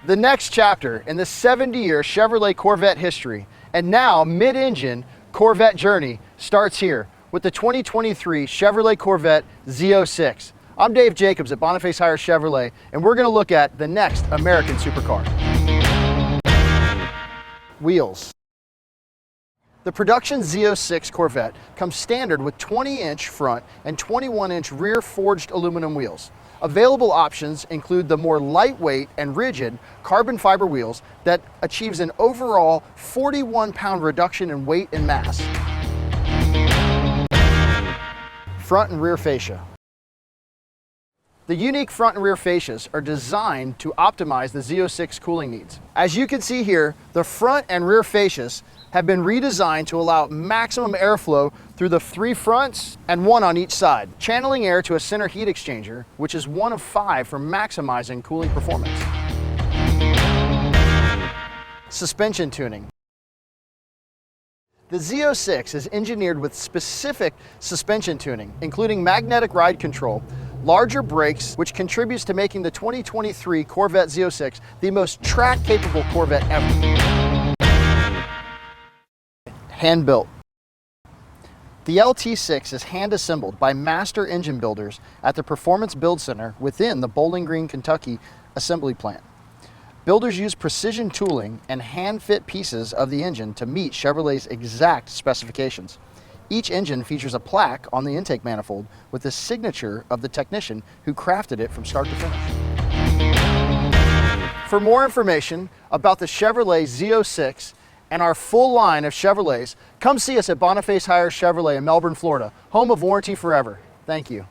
The next chapter in the 70-year Chevrolet Corvette history and now mid-engine Corvette journey starts here with the 2023 Chevrolet Corvette Z06. I'm Dave Jacobs at Facias Chevrolet, and we're going to look at the next American supercar. Wheels. The production Z06 Corvette comes standard with 20-inch front and 21-inch rear forged aluminum wheels. Available options include the more lightweight and rigid carbon fiber wheels that achieves an overall 41-pound reduction in weight and mass. Front and rear fascia. The unique front and rear fascias are designed to optimize the Z06 cooling needs. As you can see here, the front and rear fascias have been redesigned to allow maximum airflow through the 3 fronts and 1 on each side, channeling air to a center heat exchanger, which is 1 of 5 for maximizing cooling performance. Suspension tuning. The Z06 is engineered with specific suspension tuning, including magnetic ride control, larger brakes, which contributes to making the 2023 Corvette Z06 the most track-capable Corvette ever. Hand-built. The LT6 is hand-assembled by master engine builders at the Performance Build Center within the Bowling Green, Kentucky assembly plant. Builders use precision tooling and hand-fit pieces of the engine to meet Chevrolet's exact specifications. Each engine features a plaque on the intake manifold with the signature of the technician who crafted it from start to finish. For more information about the Chevrolet Z06 and our full line of Chevrolets, come see us at Facias Chevrolet in Melbourne, Florida, home of Warranty Forever. Thank you.